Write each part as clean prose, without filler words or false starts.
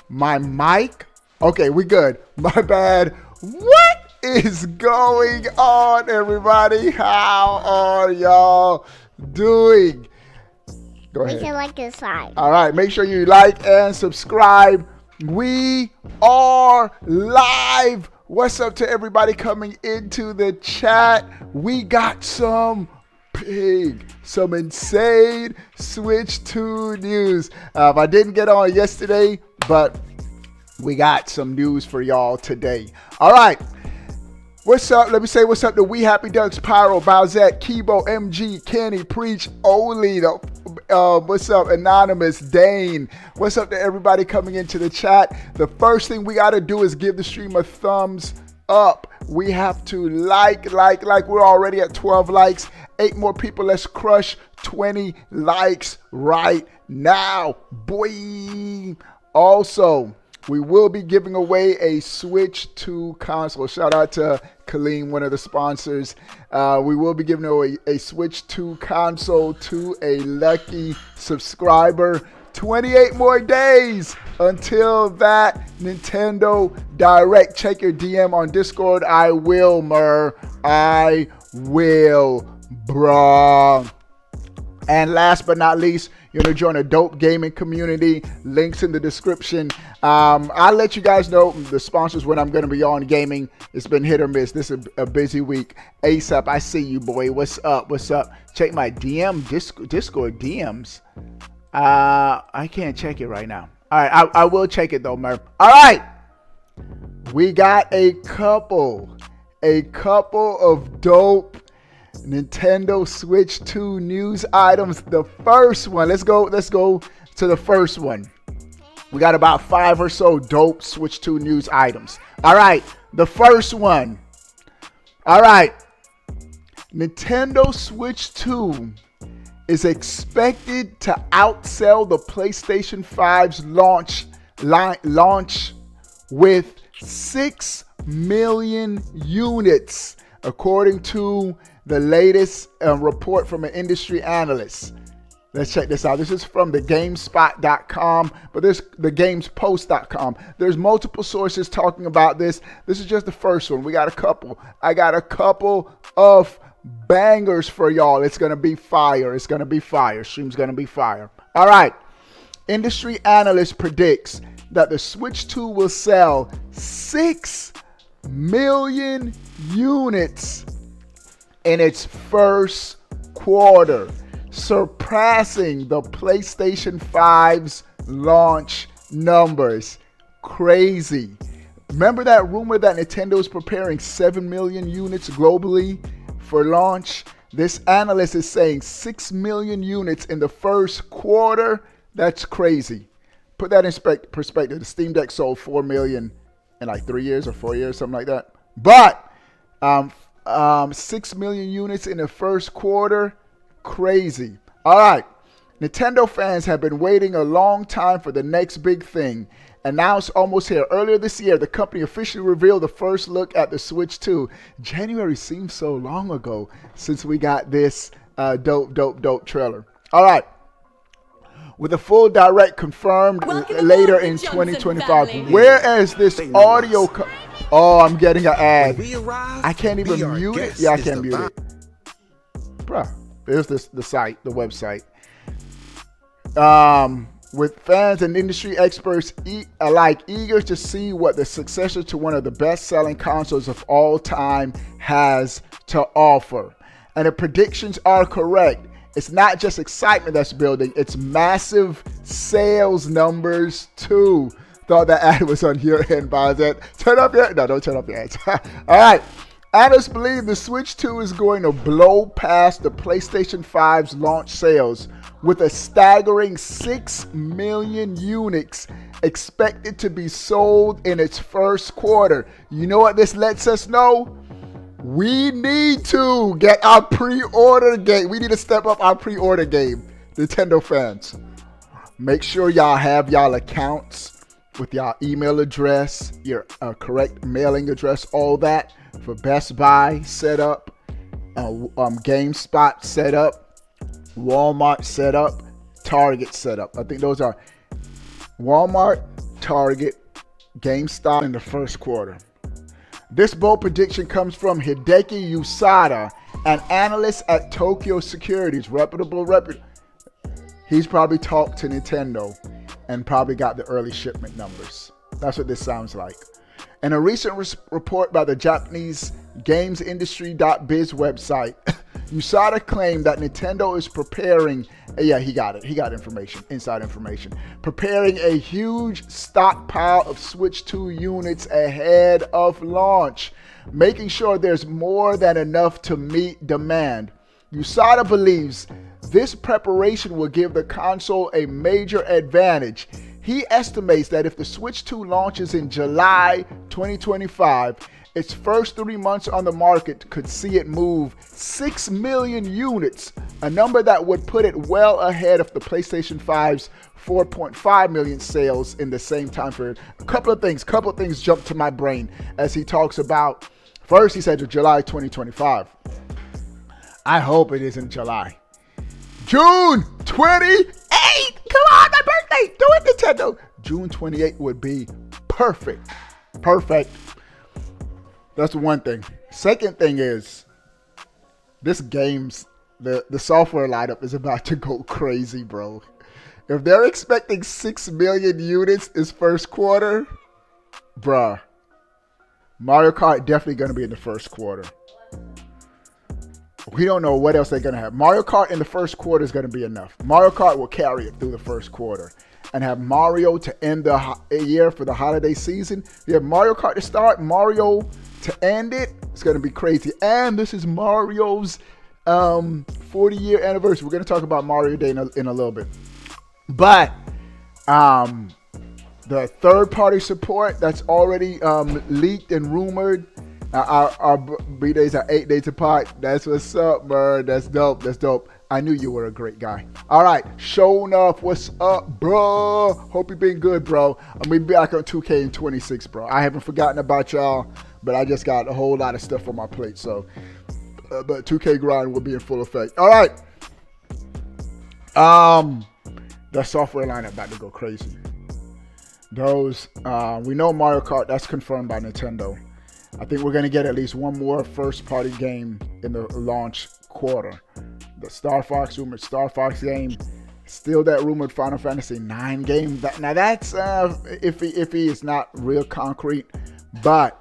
My mic. Okay, we good. My bad. What is going on, everybody? How are y'all doing? Go ahead. Make sure like and subscribe. All right, make sure you like and subscribe. We are live. What's up to everybody coming into the chat? We got some insane Switch 2 news. I didn't get on yesterday, but we got some news for y'all today. All right. What's up? Let me say what's up to We Happy Ducks, Pyro, Bowsette, Kibo, MG, Kenny, Preach, Oli, what's up, Anonymous, Dane. What's up to everybody coming into the chat? The first thing we got to do is give the stream a thumbs up. We have to like. We're already at 12 likes. 8 more people. Let's crush 20 likes right now, boy. Also, we will be giving away a Switch 2 console. Shout out to Kaleem, one of the sponsors. We will be giving away a Switch 2 console to a lucky subscriber. 28 more days until that Nintendo Direct. Check your DM on Discord. I will, I will, bruh. And last but not least, you're going to join a dope gaming community. Links in the description. I'll let you guys know the sponsors when I'm going to be on gaming. It's been hit or miss. This is a busy week. ASAP, I see you, boy. What's up? Check my Discord DMs. I can't check it right now. All right, I will check it though, Murph. All right. We got a couple of dope Nintendo Switch 2 news items. The first one, let's go to the first one. We got about 5 or so dope Switch 2 news items. All right, the first one. All right, Nintendo Switch 2 is expected to outsell the PlayStation 5's launch with 6 million units, according to the latest report from an industry analyst. Let's check this out. This is from the GameSpot.com, but there's the GamesPost.com. There's multiple sources talking about this. This is just the first one. We got a couple. I got a couple of bangers for y'all. It's going to be fire. Stream's going to be fire. All right. Industry analyst predicts that the Switch 2 will sell 6 million units in its first quarter, surpassing the PlayStation 5's launch numbers. Crazy. Remember that rumor that Nintendo is preparing 7 million units globally for launch? This analyst is saying 6 million units in the first quarter. That's crazy. Put that in perspective. The Steam Deck sold 4 million in like 3 years or 4 years, something like that. But 6 million units in the first quarter, crazy. All right, Nintendo fans have been waiting a long time for the next big thing, and now it's almost here. Earlier this year, the company officially revealed the first look at the Switch 2. January seems so long ago since we got this dope trailer. All right. With a full direct confirmed later in 2025. Whereas this audio... Oh, I'm getting an ad. I can't even mute it. Yeah, I can't mute it. Bruh, there's the site, the website. With fans and industry experts alike eager to see what the successor to one of the best-selling consoles of all time has to offer. And the predictions are correct. It's not just excitement that's building, it's massive sales numbers too. Thought that ad was on your end, Bowsette. Turn up your... No, don't turn up your ads. All right. Analysts believe the Switch 2 is going to blow past the PlayStation 5's launch sales with a staggering 6 million units expected to be sold in its first quarter. You know what this lets us know? We need to get our pre-order game. We need to step up our pre-order game, Nintendo fans. Make sure y'all have y'all accounts with your email address, your correct mailing address, all that for Best Buy set up, GameSpot set up, Walmart set up, Target set up. I think those are Walmart, Target, GameStop in the first quarter. This bold prediction comes from Hideki Usada, an analyst at Tokyo Securities, reputable. He's probably talked to Nintendo and probably got the early shipment numbers. That's what this sounds like. In a recent report by the Japanese GamesIndustry.biz website, USADA claimed that Nintendo is preparing, he got information, inside information, preparing a huge stockpile of Switch 2 units ahead of launch, making sure there's more than enough to meet demand. USADA believes this preparation will give the console a major advantage. He estimates that if the Switch 2 launches in July 2025, its first 3 months on the market could see it move 6 million units, a number that would put it well ahead of the PlayStation 5's 4.5 million sales in the same time period. A couple of things jumped to my brain as he talks about, first he said July 2025. I hope it isn't July. June 28th! Come on, my birthday! Do it, Nintendo! June 28th would be perfect. Perfect. That's one thing. Second thing is, this game's, the software lineup is about to go crazy, bro. If they're expecting 6 million units this first quarter, bruh, Mario Kart definitely going to be in the first quarter. We don't know what else they're going to have. Mario Kart in the first quarter is going to be enough. Mario Kart will carry it through the first quarter. And have Mario to end the year for the holiday season. You have Mario Kart to start, Mario to end it. It's going to be crazy. And this is Mario's 40-year anniversary. We're going to talk about Mario Day in a little bit. But the third-party support that's already leaked and rumored, our B-days are 8 days apart. That's what's up, bro. That's dope. That's dope. I knew you were a great guy. All right, showing up. What's up, bro? Hope you've been good, bro. I'm gonna be back on 2K in 26, bro. I haven't forgotten about y'all, but I just got a whole lot of stuff on my plate. So, but 2K grind will be in full effect. All right. The software lineup about to go crazy. Those we know Mario Kart, that's confirmed by Nintendo. I think we're gonna get at least one more first-party game in the launch quarter. The Star Fox rumored Star Fox game, still that rumored Final Fantasy IX game. Now that's iffy. It's not real concrete, but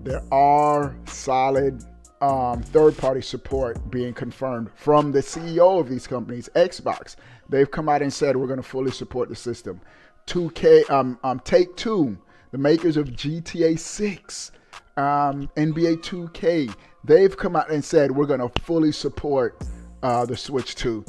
there are solid third-party support being confirmed from the CEO of these companies, Xbox. They've come out and said we're going to fully support the system. 2K, Take-Two, the makers of GTA 6, NBA 2K, they've come out and said we're going to fully support the Switch 2.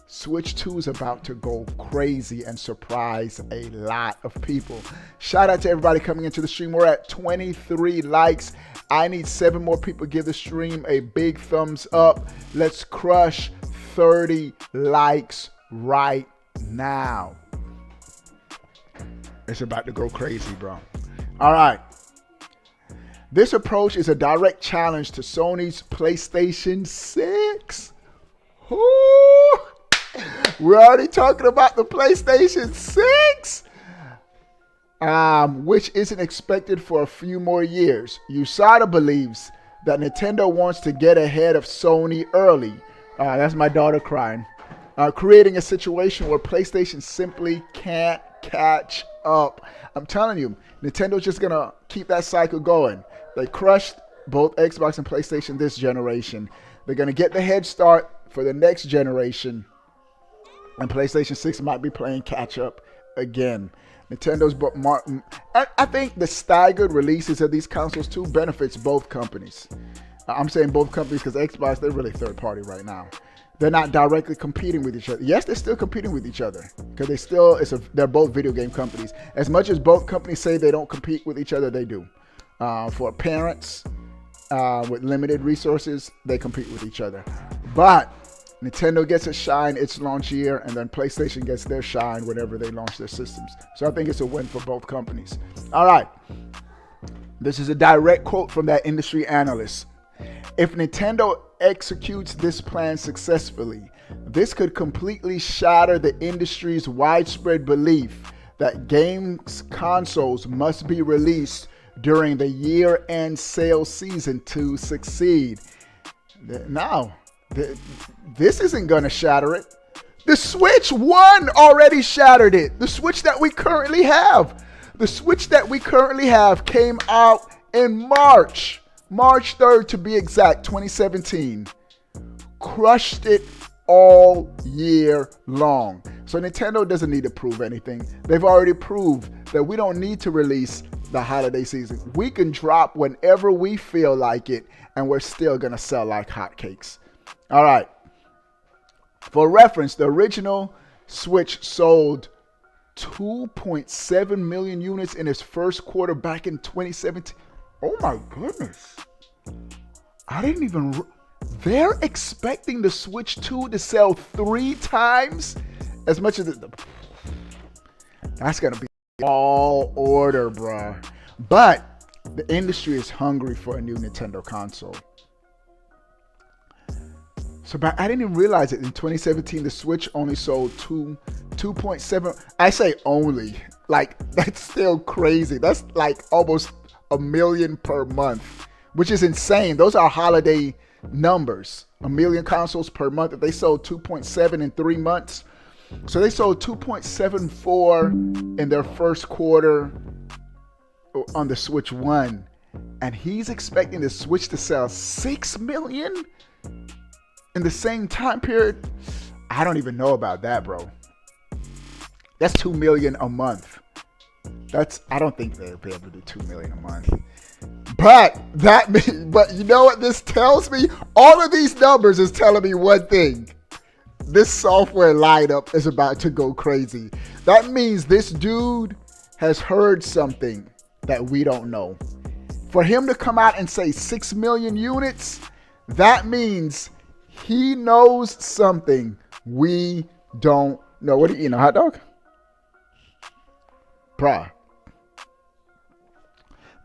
Switch 2 is about to go crazy and surprise a lot of people. Shout out to everybody coming into the stream. We're at 23 likes. I need 7 more people to give the stream a big thumbs up. Let's crush 30 likes right now. It's about to go crazy, bro. All right. This approach is a direct challenge to Sony's PlayStation 6. Ooh. We're already talking about the PlayStation 6, which isn't expected for a few more years. USADA believes that Nintendo wants to get ahead of Sony early. That's my daughter crying. Creating a situation where PlayStation simply can't catch up. I'm telling you, Nintendo's just going to keep that cycle going. They crushed both Xbox and PlayStation this generation. They're going to get the head start for the next generation. And PlayStation 6 might be playing catch up again. Nintendo's, I think the staggered releases of these consoles too benefits both companies. I'm saying both companies because Xbox, they're really third party right now. They're not directly competing with each other. Yes, they're still competing with each other because they're both video game companies. As much as both companies say they don't compete with each other, they do. For parents with limited resources, they compete with each other. But Nintendo gets a shine its launch year, and then PlayStation gets their shine whenever they launch their systems. So I think it's a win for both companies. All right. This is a direct quote from that industry analyst. If Nintendo executes this plan successfully, this could completely shatter the industry's widespread belief that games consoles must be released during the year-end sales season to succeed. Now, this isn't going to shatter it. The Switch 1 already shattered it. The Switch that we currently have. The Switch that we currently have came out in March 3rd to be exact, 2017. Crushed it all year long. So Nintendo doesn't need to prove anything. They've already proved that we don't need to release the holiday season. We can drop whenever we feel like it, and we're still going to sell like hotcakes. All right. For reference, the original Switch sold 2.7 million units in its first quarter back in 2017. Oh my goodness. I didn't even... They're expecting the Switch 2 to sell 3 times as much as it... That's going to be all order, bro. But the industry is hungry for a new Nintendo console. So I didn't even realize it. In 2017, the Switch only sold 2.7. I say only. Like, that's still crazy. That's like almost a million per month, which is insane. Those are holiday numbers. A million consoles per month. If they sold 2.7 in 3 months. So they sold 2.74 in their first quarter on the Switch 1. And he's expecting the Switch to sell 6 million in the same time period. I don't even know about that, bro. That's 2 million a month. I don't think they'll be able to do 2 million a month. But you know what this tells me? All of these numbers is telling me one thing. This software lineup is about to go crazy. That means this dude has heard something that we don't know. For him to come out and say 6 million units, that means he knows something we don't know. What do you eat, a hot dog? Bruh.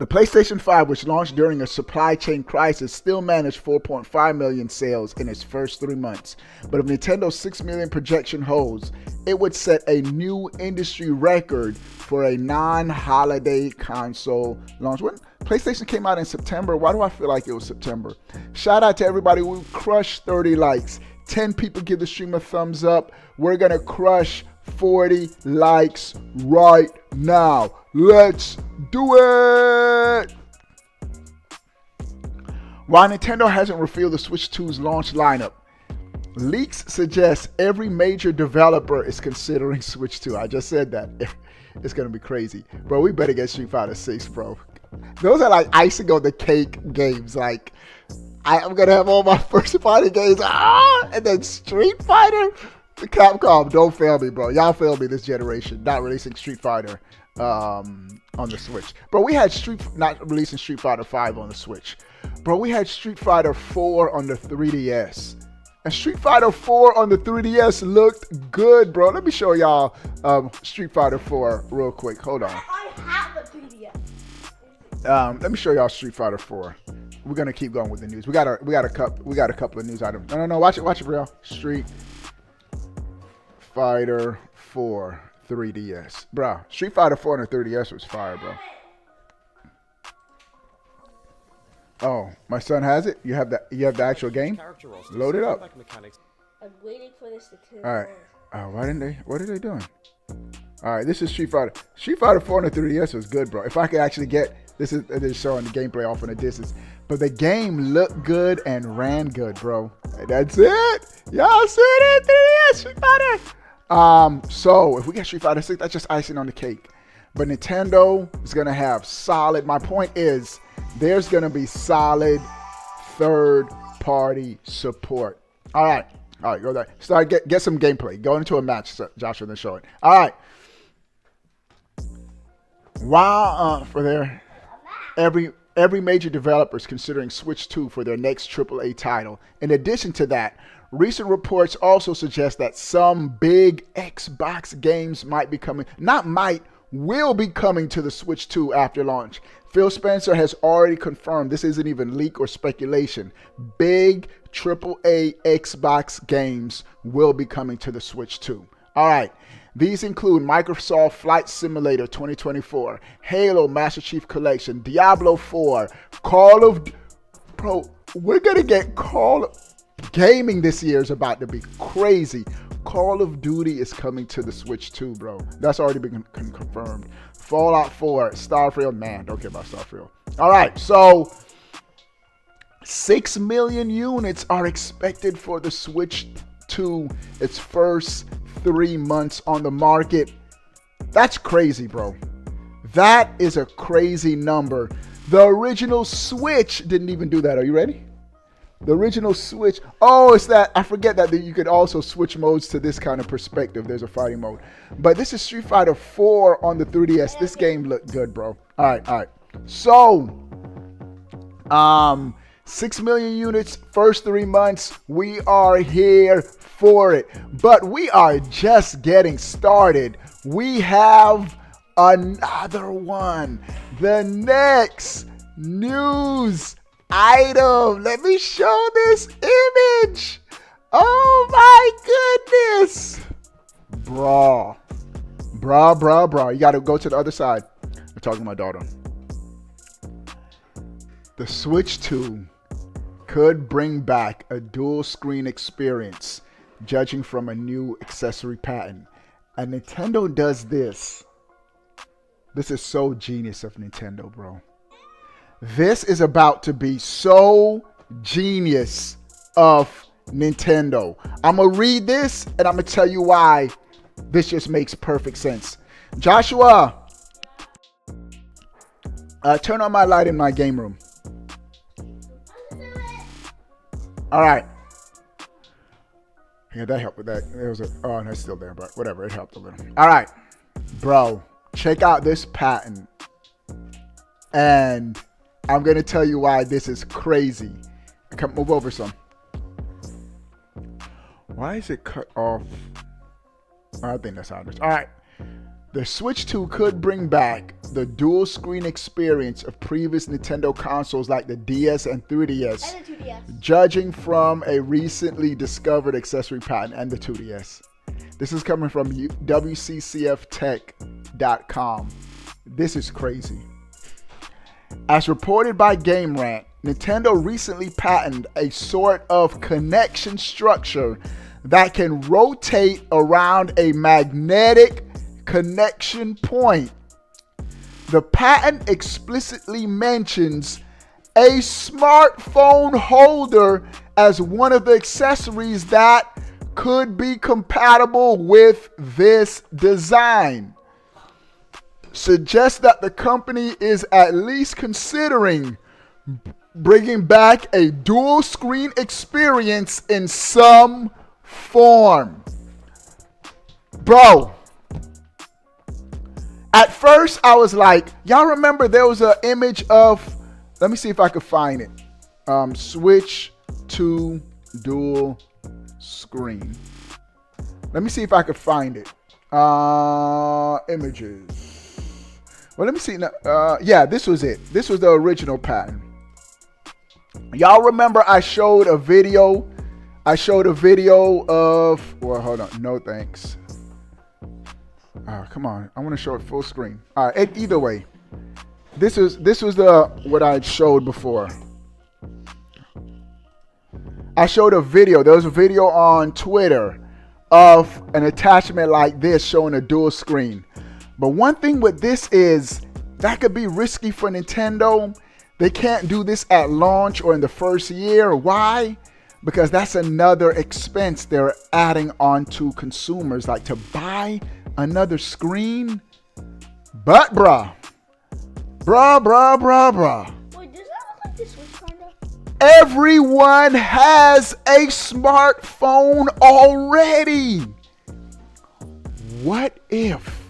The PlayStation 5, which launched during a supply chain crisis, still managed 4.5 million sales in its first 3 months. But if Nintendo's 6 million projection holds, it would set a new industry record for a non-holiday console launch. When PlayStation came out in September, why do I feel like it was September? Shout out to everybody who crushed 30 likes. 10 people give the stream a thumbs up. We're going to crush 40 likes right now. Let's do it! While Nintendo hasn't revealed the Switch 2's launch lineup, leaks suggest every major developer is considering Switch 2. I just said that. It's going to be crazy. Bro, we better get Street Fighter 6, bro. Those are like icing on the cake games. Like, I'm going to have all my first party games. And then Street Fighter. Capcom, don't fail me, bro. Y'all failed me this generation. Not releasing Street Fighter on the Switch. Bro, we had not releasing Street Fighter 5 on the Switch. Bro, we had Street Fighter 4 on the 3DS. And Street Fighter 4 on the 3DS looked good, bro. Let me show y'all Street Fighter 4 real quick. Hold on. I have a 3DS. Let me show y'all Street Fighter 4. We're gonna keep going with the news. We got a couple of news items. No. Watch it, bro. Street Fighter 4 3DS. Bro, Street Fighter 4 on the 3DS was fire, bro. Oh, my son has it? You have the actual game? Load it up. I'm waiting for this to turn Alright. Oh, what are they doing? Alright, this is Street Fighter. Street Fighter 4 on the 3DS was good, bro. If I could actually get this is showing the gameplay off in a distance. But the game looked good and ran good, bro. That's it. Y'all see it? 3DS Street Fighter. So if we get Street Fighter 6, that's just icing on the cake. But Nintendo is gonna have solid. My point is, there's gonna be solid third-party support. All right, go there. Start get some gameplay. Go into a match, Joshua, then show it. All right. While for their every major developer is considering Switch 2 for their next AAA title. In addition to that, recent reports also suggest that some big Xbox games will be coming to the Switch 2 after launch. Phil Spencer has already confirmed this isn't even leak or speculation. Big AAA Xbox games will be coming to the Switch 2. All right. These include Microsoft Flight Simulator 2024, Halo Master Chief Collection, Diablo 4, Call of... Bro, we're going to get Gaming this year is about to be crazy. Call of Duty is coming to the Switch too, bro. That's already been confirmed. Fallout 4, Starfield, man, don't care about Starfield. All right, so 6 million units are expected for the Switch 2 its first 3 months on the market. That's crazy, bro. That is a crazy number. The original Switch didn't even do that. Are you ready? The original Switch. Oh, it's that. I forget that you could also switch modes to this kind of perspective. There's a fighting mode. But this is Street Fighter 4 on the 3DS. This game looked good, bro. All right. So, 6 million units, first 3 months. We are here for it. But we are just getting started. We have another one. The next news item. Let me show this image. Oh my goodness. Bruh. You got to go to the other side. I'm talking to my daughter. The Switch 2 could bring back a dual screen experience, judging from a new accessory patent. And Nintendo does this. This is so genius of Nintendo, bro. This is about to be so genius of Nintendo. I'm going to read this and I'm going to tell you why this just makes perfect sense. Joshua, turn on my light in my game room. All right. Yeah, that helped with that. Oh, no, it's still there, but whatever. It helped a little. All right. Bro, check out this patent. And I'm going to tell you why this is crazy. Come move over some. Why is it cut off? I think that's how it is. All right. The Switch 2 could bring back the dual screen experience of previous Nintendo consoles like the DS and 3DS. And the 2DS. Judging from a recently discovered accessory patent and the 2DS. This is coming from WCCFtech.com. This is crazy. As reported by Game Rant, Nintendo recently patented a sort of connection structure that can rotate around a magnetic connection point. The patent explicitly mentions a smartphone holder as one of the accessories that could be compatible with this design. Suggests that the company is at least considering bringing back a dual screen experience in some form. Bro, at first I was like, y'all remember there was an image of, let me see if I could find it. Switch to dual screen. Let me see if I could find it. Images. Well, let me see. Yeah, this was it. This was the original patent. Y'all remember I showed a video. Of, well, hold on. No thanks. Come on. I want to show it full screen. All right. Either way, this was what I showed before. I showed a video. There was a video on Twitter of an attachment like this showing a dual screen. But one thing with this is that could be risky for Nintendo. They can't do this at launch or in the first year. Why? Because that's another expense they're adding on to consumers, like to buy another screen. But bruh. Wait, does that look like the Switch kind of? Everyone has a smartphone already. What if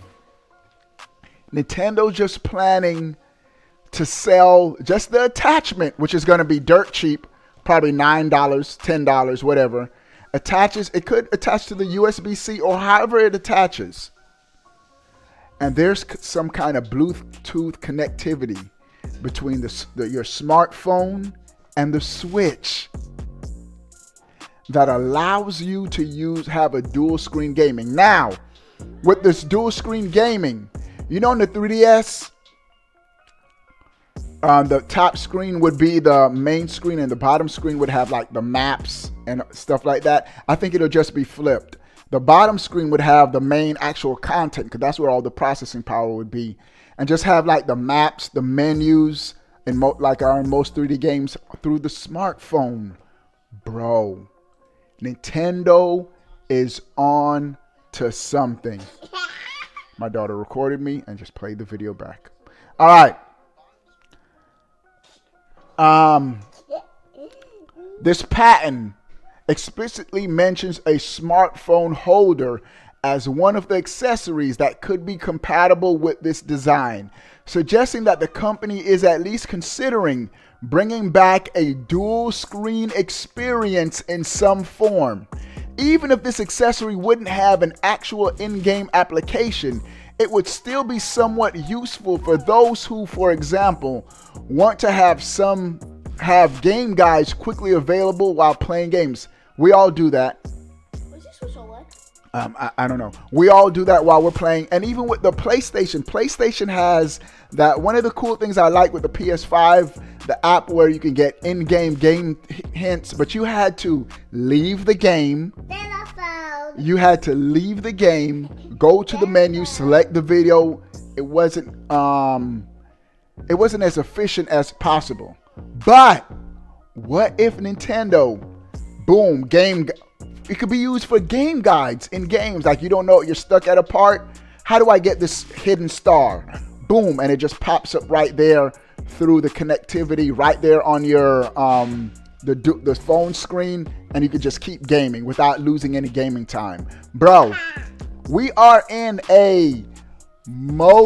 Nintendo's just planning to sell just the attachment, which is going to be dirt cheap, probably $9, $10, whatever. It could attach to the USB-C or however it attaches. And there's some kind of Bluetooth connectivity between your smartphone and the Switch that allows you to have a dual screen gaming. Now, with this dual screen gaming. You know, in the 3DS, the top screen would be the main screen and the bottom screen would have like the maps and stuff like that. I think it'll just be flipped. The bottom screen would have the main actual content because that's where all the processing power would be, and just have like the maps, the menus, and like are in most 3D games through the smartphone. Bro, Nintendo is on to something. My daughter recorded me and just played the video back. All right. This patent explicitly mentions a smartphone holder as one of the accessories that could be compatible with this design, suggesting that the company is at least considering bringing back a dual screen experience in some form. Even if this accessory wouldn't have an actual in-game application, it would still be somewhat useful for those who, for example, want to have game guides quickly available while playing games. We all do that. Was this Switch OLED? I don't know. We all do that while we're playing. And even with the PlayStation has that. One of the cool things I like with the PS5, the app where you can get in-game game hints, but you had to leave the game. You had to leave the game, go to the menu, select the video. It wasn't as efficient as possible. But what if Nintendo, boom, it could be used for game guides in games. Like you don't know, you're stuck at a part. How do I get this hidden star? Boom, and it just pops up right there through the connectivity right there on your the phone screen, and you could just keep gaming without losing any gaming time. Bro, we are in a multi-screen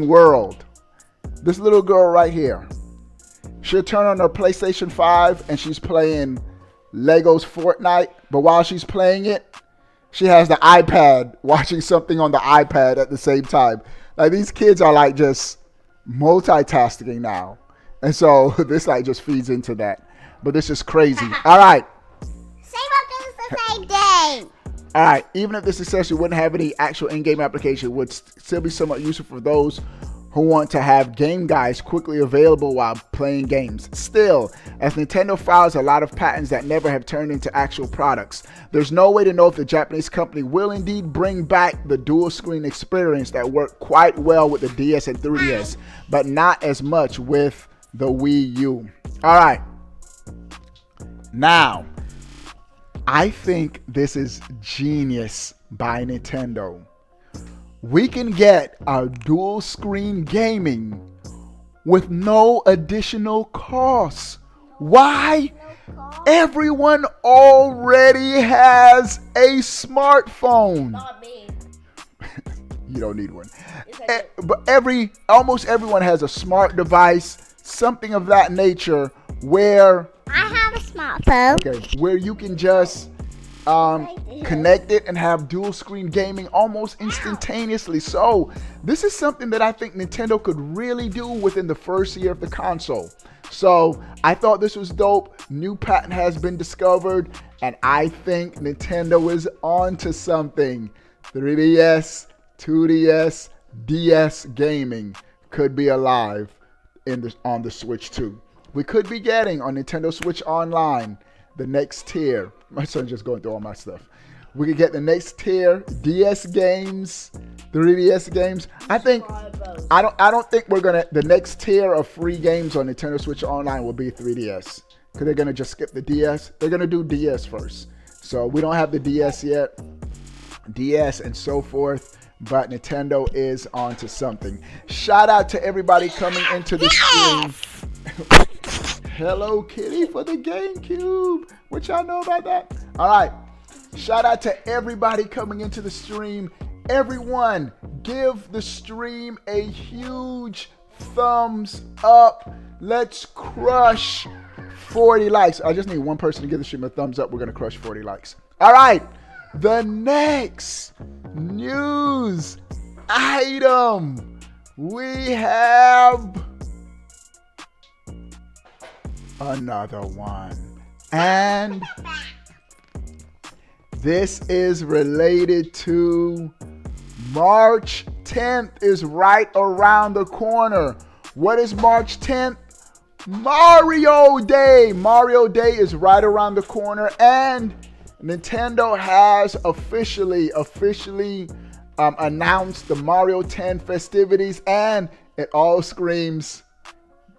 world. This little girl right here, she'll turn on her PlayStation 5 and she's playing Lego's Fortnite, but while she's playing it, she has the iPad watching something on the iPad at the same time. Like these kids are like just multitasking now. And so this like just feeds into that. But this is crazy. All right. It's the same game. All right. Even if this accessory wouldn't have any actual in-game application, it would still be somewhat useful for those who want to have game guides quickly available while playing games. Still, as Nintendo files a lot of patents that never have turned into actual products, there's no way to know if the Japanese company will indeed bring back the dual screen experience that worked quite well with the DS and 3DS, but not as much with the Wii U. All right. Now, I think this is genius by Nintendo. We can get our dual screen gaming with no additional costs. Why? Everyone already has a smartphone. Not me. You don't need one. But almost everyone has a smart device, something of that nature, where I have a smartphone. okay, where you can just connect it and have dual screen gaming almost instantaneously. So this is something that I think Nintendo could really do within the first year of the console. So I thought this was dope. New patent has been discovered, and I think Nintendo is on to something. 3DS, 2DS, DS gaming could be alive on the Switch too. We could be getting on Nintendo Switch Online the next tier. My son's just going through all my stuff. We could get the next tier, DS games, 3DS games. I don't think we're gonna. The next tier of free games on Nintendo Switch Online will be 3DS, because they're gonna just skip the DS. They're gonna do DS first. So we don't have the DS yet, DS and so forth. But Nintendo is on to something. Shout out to everybody coming into the stream. Hello Kitty for the GameCube. What y'all know about that? All right. Shout out to everybody coming into the stream. Everyone, give the stream a huge thumbs up. Let's crush 40 likes. I just need one person to give the stream a thumbs up. We're going to crush 40 likes. All right. The next news item, we have another one. And This is related to March 10th is right around the corner. What is March 10th? Mario Day. Mario Day is right around the corner, and Nintendo has officially announced the Mario 10 festivities, and it all screams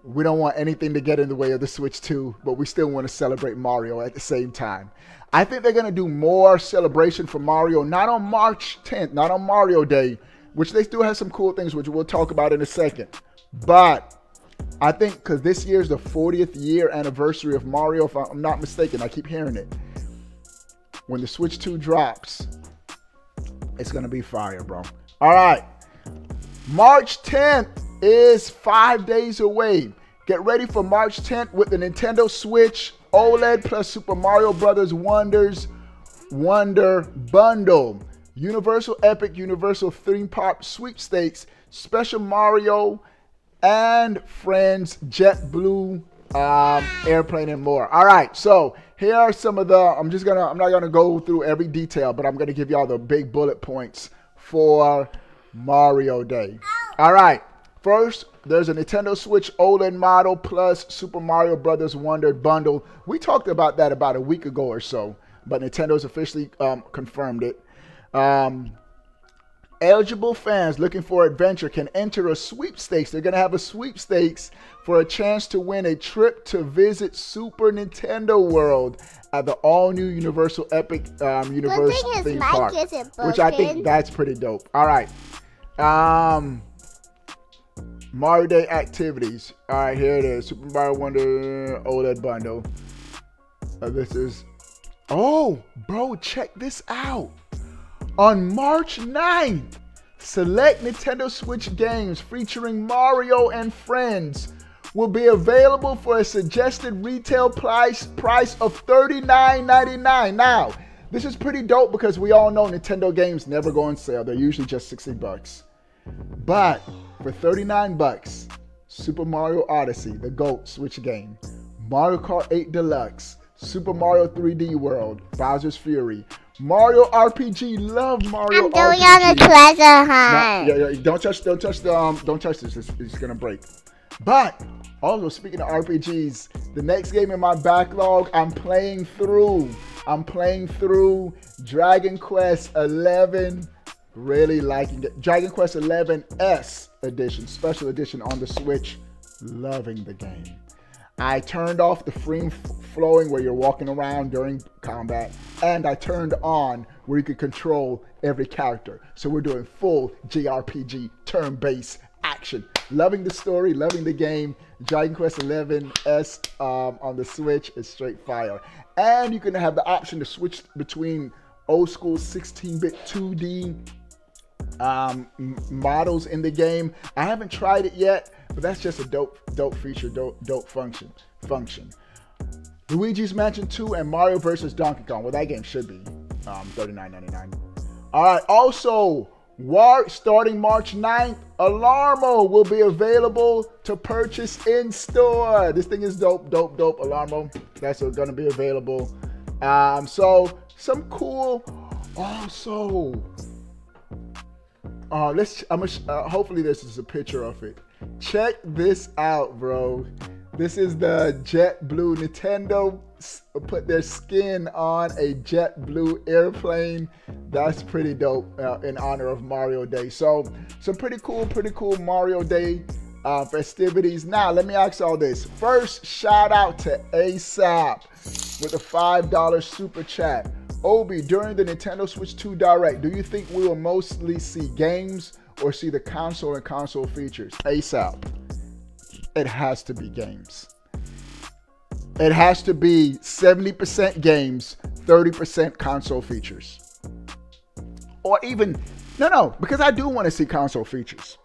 we don't want anything to get in the way of the Switch 2, but we still want to celebrate Mario at the same time. I think they're going to do more celebration for Mario, not on March 10th, not on Mario Day, which they still have some cool things, which we'll talk about in a second. But I think because this year is the 40th year anniversary of Mario, if I'm not mistaken, I keep hearing it. When the Switch 2 drops, it's going to be fire, bro. All right. March 10th is 5 days away. Get ready for March 10th with the Nintendo Switch OLED plus Super Mario Bros. Wonder Bundle. Universal Epic Universal Theme Park Sweepstakes, Special Mario and Friends, JetBlue, Airplane, and more. All right, so here are some of the, I'm not gonna go through every detail, but I'm gonna give y'all the big bullet points for Mario Day. All right, first, there's a Nintendo Switch OLED model plus Super Mario Bros. Wonder Bundle. We talked about that about a week ago or so, but Nintendo's officially confirmed it. Eligible fans looking for adventure can enter a sweepstakes. They're going to have a sweepstakes for a chance to win a trip to visit Super Nintendo World at the all-new Universal Epic Universe theme park, which I think that's pretty dope. All right. Mario Day activities. All right, here it is. Super Mario Wonder OLED bundle. This is... Oh, bro, check this out. On March 9th, select Nintendo Switch games featuring Mario and Friends will be available for a suggested retail price of $39.99. Now, this is pretty dope because we all know Nintendo games never go on sale. They're usually just $60. But for $39, Super Mario Odyssey, the GOAT Switch game, Mario Kart 8 Deluxe, Super Mario 3D World, Bowser's Fury, Mario RPG. Love Mario RPG. I'm going on a treasure hunt. Yeah. Don't touch this. It's gonna break. But also, speaking of RPGs, the next game in my backlog, I'm playing through Dragon Quest 11. Really liking it. Dragon Quest 11S edition, special edition on the Switch. Loving the game. I turned off the free flowing where you're walking around during combat, and I turned on where you could control every character. So we're doing full JRPG turn-based action. Loving the story, loving the game. Dragon Quest 11S on the Switch is straight fire. And you can have the option to switch between old school 16-bit 2D models in the game. I haven't tried it yet, but that's just a dope feature, dope function. Luigi's Mansion 2 and Mario vs. Donkey Kong. Well, that game should be $39.99. All right. Also, starting March 9th, Alarmo will be available to purchase in store. This thing is dope. Alarmo. That's going to be available. So some cool. Also, hopefully this is a picture of it. Check this out, bro. This is the JetBlue. Nintendo put their skin on a JetBlue airplane. That's pretty dope in honor of Mario Day. So some pretty cool Mario Day festivities. Now, let me ask all this. First, shout out to ASAP with a $5 super chat. Obi, during the Nintendo Switch 2 Direct, do you think we will mostly see games or see the console and console features? ASAP. It has to be games. It has to be 70% games, 30% console features. Or even, no, because I do want to see console features.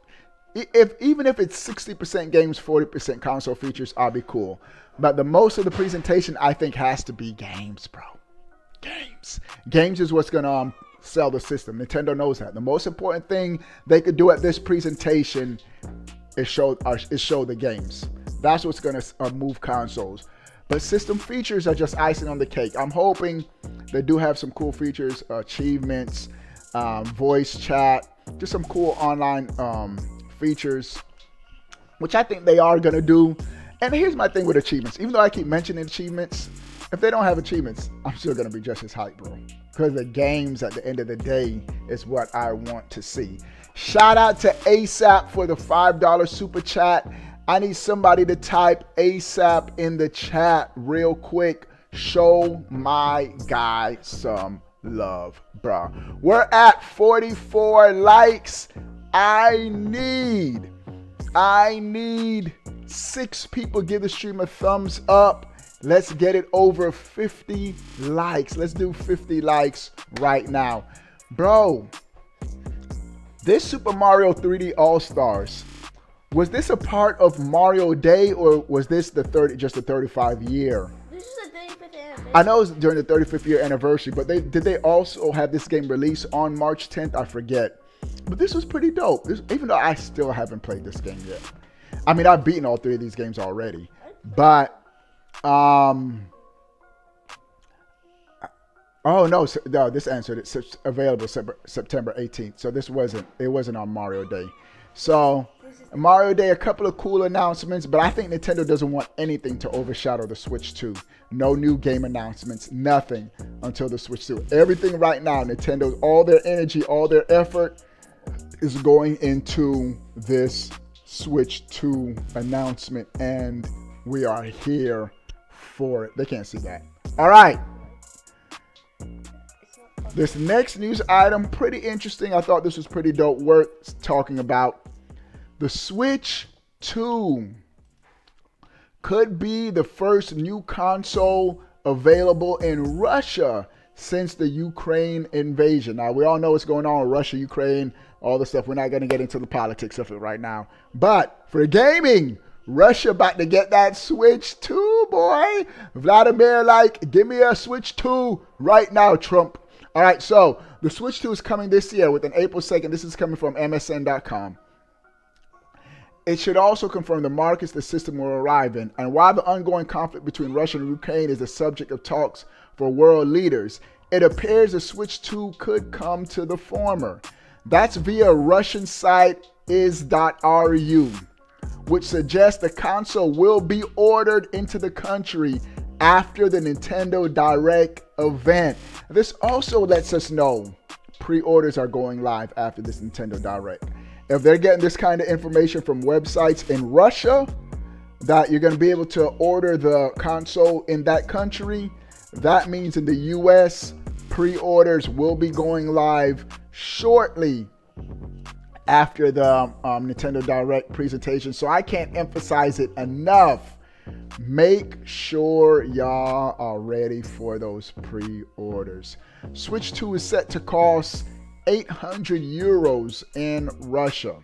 Even if it's 60% games, 40% console features, I'll be cool. But the most of the presentation, I think, has to be games, bro. Games is what's going to sell the system. Nintendo knows that. The most important thing they could do at this presentation is show the games. That's what's going to move consoles. But system features are just icing on the cake. I'm hoping they do have some cool features, achievements, voice chat, just some cool online features, which I think they are going to do. And here's my thing with achievements. Even though I keep mentioning achievements, if they don't have achievements, I'm still going to be just as hyped, bro. Because the games at the end of the day is what I want to see. Shout out to ASAP for the $5 super chat. I need somebody to type ASAP in the chat real quick. Show my guy some love, bro. We're at 44 likes. I need 6 people give the stream a thumbs up. Let's get it over 50 likes. Let's do 50 likes right now. Bro, this Super Mario 3D All-Stars, was this a part of Mario Day, or was this just the 35 year? This is the 35th anniversary. I know it's during the 35th year anniversary, but did they also have this game released on March 10th? I forget. But this was pretty dope. Even though I still haven't played this game yet. I mean, I've beaten all 3 of these games already. But, oh no, this answered it. It's available September 18th. So it wasn't on Mario Day. So Mario Day, a couple of cool announcements, but I think Nintendo doesn't want anything to overshadow the Switch 2. No new game announcements, nothing until the Switch 2. Everything right now, Nintendo, all their energy, all their effort is going into this Switch 2 announcement, and we are here for it. They can't see that. All right. This next news item, pretty interesting. I thought this was pretty dope, worth talking about. The Switch 2 could be the first new console available in Russia since the Ukraine invasion. Now, we all know what's going on with Russia, Ukraine, all the stuff. We're not going to get into the politics of it right now. But for gaming, Russia about to get that Switch 2, boy. Vladimir, give me a Switch 2 right now, Trump. All right, so the Switch 2 is coming this year with an April 2nd. This is coming from MSN.com. It should also confirm the markets the system will arrive in. And while the ongoing conflict between Russia and Ukraine is the subject of talks for world leaders, it appears the Switch 2 could come to the former. That's via Russian site is.ru, which suggests the console will be ordered into the country after the Nintendo Direct event. This also lets us know pre-orders are going live after this Nintendo Direct. If they're getting this kind of information from websites in Russia, that you're going to be able to order the console in that country, that means in the US, pre-orders will be going live shortly after the Nintendo Direct presentation. So I can't emphasize it enough. Make sure y'all are ready for those pre-orders. Switch 2 is set to cost 800 euros in Russia.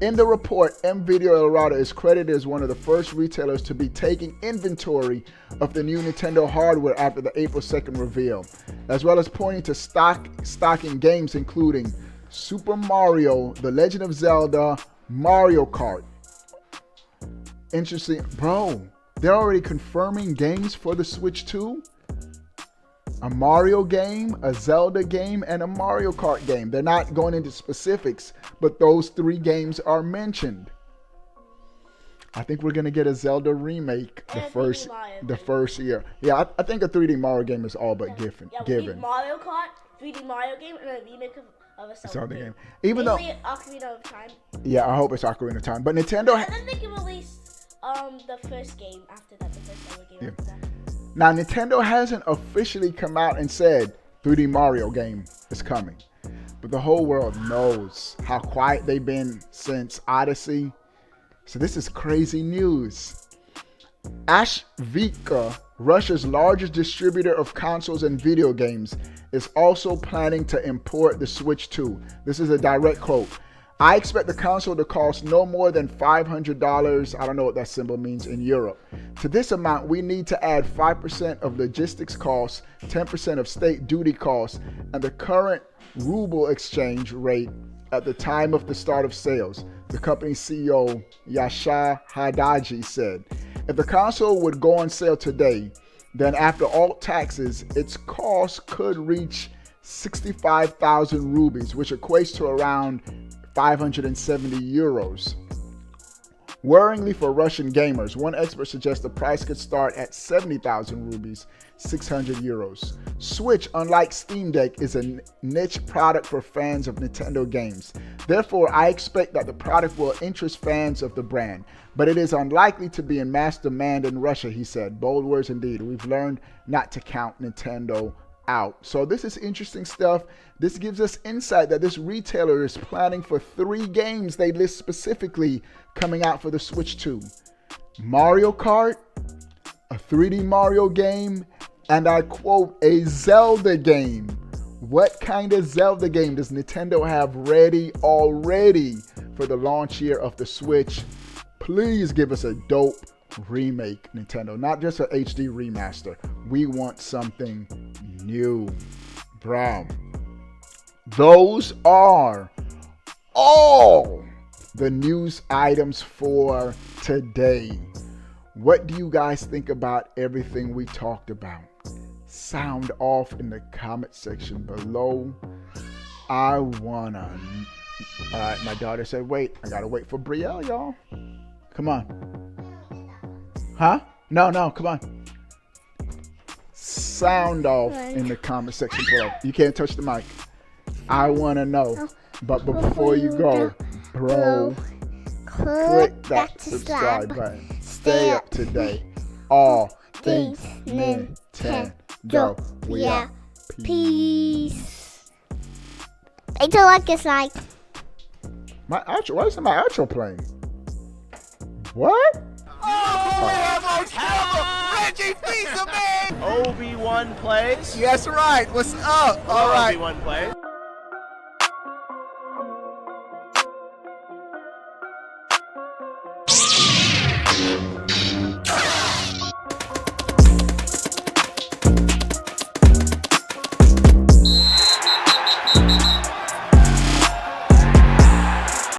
In the report, NVIDIA Eldorado is credited as one of the first retailers to be taking inventory of the new Nintendo hardware after the April 2nd reveal, as well as pointing to stocking games including Super Mario, The Legend of Zelda, Mario Kart. Interesting. Bro, they're already confirming games for the Switch 2? A Mario game, a Zelda game, and a Mario Kart game. They're not going into specifics, but those 3 games are mentioned. I think we're gonna get a Zelda remake the first year. Yeah, I think a 3D Mario game is all but given. We need Mario Kart, 3D Mario game, and a remake of a Zelda game. Even though Ocarina of Time. Yeah, I hope it's Ocarina of Time. But Nintendo. And then they can release the first game after that, the first Zelda game after that. Now, Nintendo hasn't officially come out and said 3D Mario game is coming. But the whole world knows how quiet they've been since Odyssey. So this is crazy news. Ashvika, Russia's largest distributor of consoles and video games, is also planning to import the Switch 2. This is a direct quote. I expect the console to cost no more than $500. I don't know what that symbol means in Europe. To this amount, we need to add 5% of logistics costs, 10% of state duty costs, and the current ruble exchange rate at the time of the start of sales, the company's CEO Yashar Hadaji said. If the console would go on sale today, then after all taxes, its cost could reach 65,000 rupees, which equates to around 570 euros. Worryingly for Russian gamers, one expert suggests the price could start at 70,000 rupees, 600 euros. Switch, unlike Steam Deck, is a niche product for fans of Nintendo games. Therefore, I expect that the product will interest fans of the brand, but it is unlikely to be in mass demand in Russia, he said. Bold words indeed. We've learned not to count Nintendo out. So this is interesting stuff. This gives us insight that this retailer is planning for 3 games they list specifically coming out for the Switch 2. Mario Kart, a 3D Mario game, and I quote, a Zelda game. What kind of Zelda game does Nintendo have ready already for the launch year of the Switch? Please give us a dope remake, Nintendo, not just an HD remaster. We want something new, bro. Those are all the news items for today. What do you guys think about everything we talked about? Sound off in the comment section below. I wanna. All right, my daughter said, wait, I gotta wait for Brielle, y'all. Come on. Huh? No, come on. Sound off in the comment section below. You can't touch the mic. I want to know. But before you go, bro, click that subscribe button. Stay up to date. All things Nintendo. We out. Peace. I don't like this like. My outro. Why isn't my outro playing? What? Reggie Fils-Aimé! Obi-Wan plays. Yes, right. What's up? All right. Obi-Wan plays.